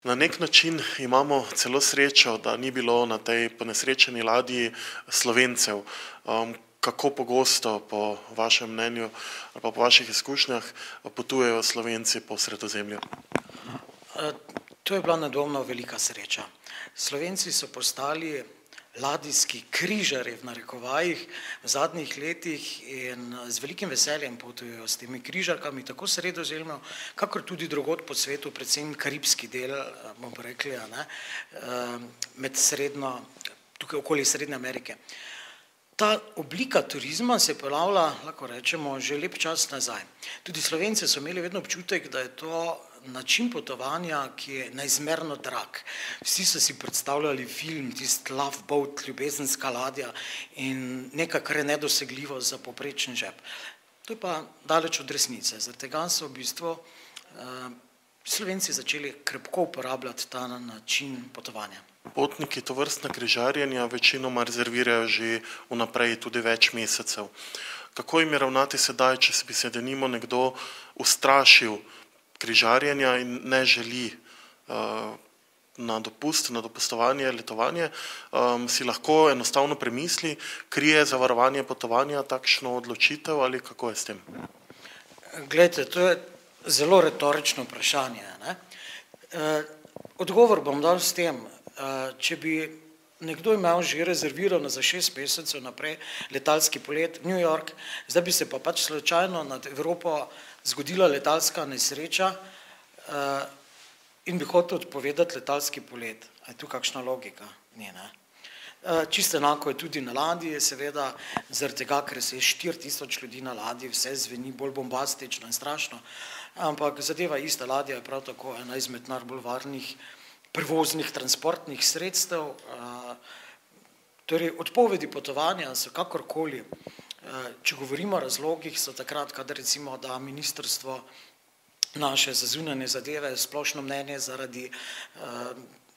Na nek način imamo celo srečo, da ni bilo na tej ponesrečeni ladji Slovencev. Kako pogosto, po vašem mnenju ali pa po vaših izkušnjah, potujejo Slovenci po Sredozemlju? To je bila nedvomno velika sreča. Slovenci so postali ladijski križarji v narekovajih v zadnjih letih in z velikim veseljem potujejo s temi križarkami, tako Sredozemlju, kakor tudi drugod po svetu, predvsem karibski del, bomo rekli, med tukaj okoli Srednje Amerike. Ta oblika turizma se je pojavila, lahko rečemo, že lep čas nazaj. Tudi Slovenci so imeli vedno občutek, da je to način potovanja, ki je neizmerno drag. Vsi so si predstavljali film, tisti Love Boat, ljubezenska ladja in nekaj, kar je nedosegljivo za povprečen žep. To je pa daleč od resnice. Zaradi tega so v bistvu Slovenci začeli krepko uporabljati ta način potovanja. Potniki tovrstna križarjenja večinoma rezervirajo že vnaprej, tudi več mesecev. Kako jim je ravnati sedaj, če bi se denimo nekdo ustrašil križarjenja in ne želi na dopust, na dopustovanje, letovanje, si lahko enostavno premisli, krije zavarovanje potovanja takšno odločitev ali kako je s tem? Glejte, to je zelo retorično vprašanje. Odgovor bom dal s tem, če bi nekdo imel že rezervirano za 6 mesecev naprej letalski polet v New York, zdaj bi se pa pač slučajno nad Evropo zgodila letalska nesreča in bi hotel odpovedati letalski polet. A je tu kakšna logika? Ni, ne? Čisto enako je tudi na ladji, seveda, zaradi tega, ker se je 4000 ljudi na ladji, vse zveni bolj bombastično in strašno, ampak zadeva ista, ladja je prav tako ena izmed najbolj varnih prevoznih transportnih sredstev. Torej, odpovedi potovanja so kakorkoli, če govorimo o razlogih, so takrat, kadar recimo da ministrstvo naše za zunanje zadeve splošno mnenje zaradi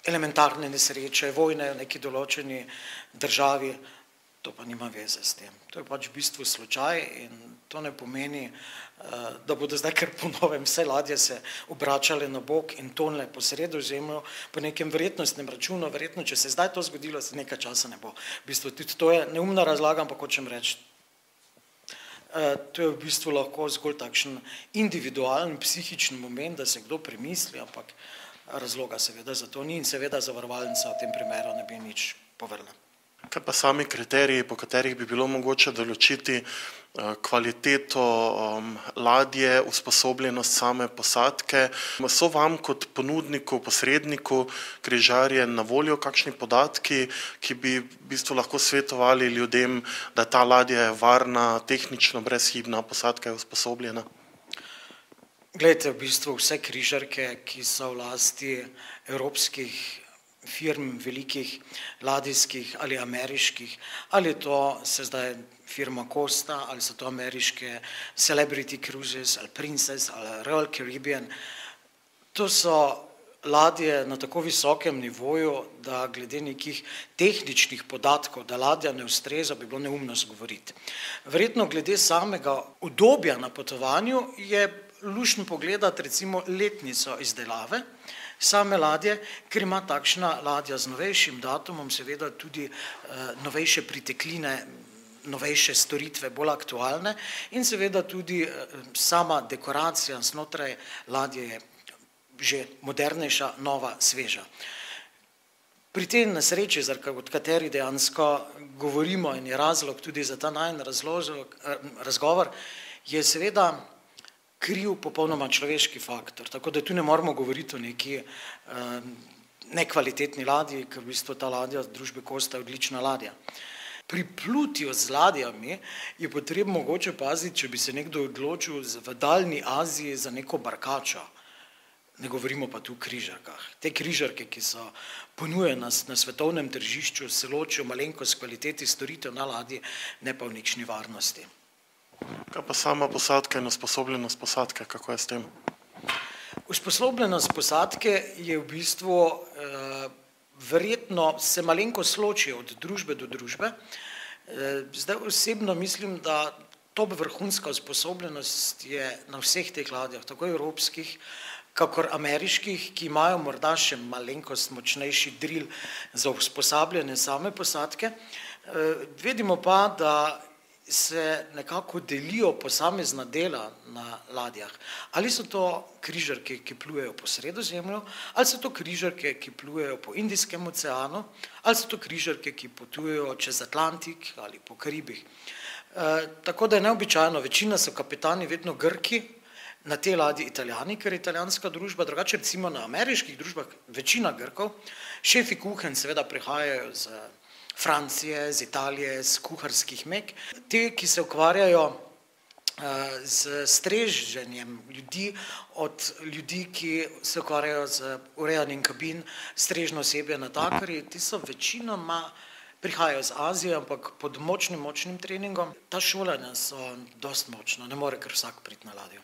elementarne nesreče, vojne v neki določeni državi, to pa nima veze s tem. To je pač v bistvu slučaj in to ne pomeni, da bodo zdaj kar po novem vse ladje se obračale na bok in tonile po Sredozemlju po nekem verjetnostnem računu, verjetno, če se zdaj to zgodilo, se nekaj časa ne bo. V bistvu tudi to je neumna razlaga, ampak hočem reči, to je v bistvu lahko zgolj takšen individualen psihični moment, da se kdo premisli, ampak razloga seveda za to ni in seveda zavarovalnica v tem primeru ne bi nič povrla. Kaj pa sami kriteriji, po katerih bi bilo mogoče določiti kvaliteto ladje, usposobljenost same posadke? So vam kot ponudniku, posredniku križarjenj na voljo kakšni podatki, ki bi v bistvu lahko svetovali ljudem, da ta ladja je varna, tehnično brezhibna, posadka je usposobljena? Glejte, v bistvu vse križarke, ki so v lasti evropskih firm, velikih ladijskih ali ameriških, ali to se zdaj firma Costa, ali so to ameriške Celebrity Cruises, ali Princess, ali Royal Caribbean, to so ladje na tako visokem nivoju, da glede nekih tehničnih podatkov, da ladja ne ustreza, bi bilo neumnost govoriti. Verjetno glede samega udobja na potovanju je luštno pogledati recimo letnico izdelave same ladje, ker ima takšna ladja z novejšim datumom seveda tudi novejše pritekline, novejše storitve, bolj aktualne in seveda tudi sama dekoracija znotraj ladje je že modernejša, nova, sveža. Pri tej nesreči, od kateri dejansko govorimo in je razlog tudi za ta najin razgovor, je seveda kriv popolnoma človeški faktor, tako da tu ne moramo govoriti o neki nekvalitetni ladji, ker v bistvu ta ladja družbe Costa je odlična ladja. Pri plutju z ladjami je potrebno mogoče paziti, če bi se nekdo odločil v daljni Aziji za neko barkačo, ne govorimo pa tu o križarkah. Te križarke, ki so ponujene na svetovnem tržišču, se ločijo malenkost kvaliteti storitev na ladji, ne pa v nekšni varnosti. Kaj pa sama posadka in usposobljenost posadke, kako je s tem? Usposobljenost posadke je v bistvu verjetno se malenkost loči od družbe do družbe. Zdaj osebno mislim, da top vrhunska usposobljenost je na vseh teh ladjah, tako evropskih, kakor ameriških, ki imajo morda še malenkost močnejši drill za usposabljanje same posadke. Vidimo pa, da se nekako delijo posamezna dela na ladjah. Ali so to križarke, ki plujejo po Sredozemlju, ali so to križarke, ki plujejo po Indijskem oceanu, ali so to križarke, ki potujejo čez Atlantik ali po Karibih. Tako da je neobičajno, večina so kapitani vedno Grki, na tej ladji Italijani, ker je italijanska družba, drugače recimo na ameriških družbah večina Grkov, šefi kuhinj seveda prihajajo z Francije, z Italije, z kuharskih meg. Ti, ki se ukvarjajo z streženjem ljudi, od ljudi, ki se ukvarjajo z urejanjem kabin, strežno osebje, natakarji, ti so večinoma prihajajo iz Azije, ampak pod močnim treningom. Ta šolanja so dosti močna, ne more kar vsak priti na ladjo.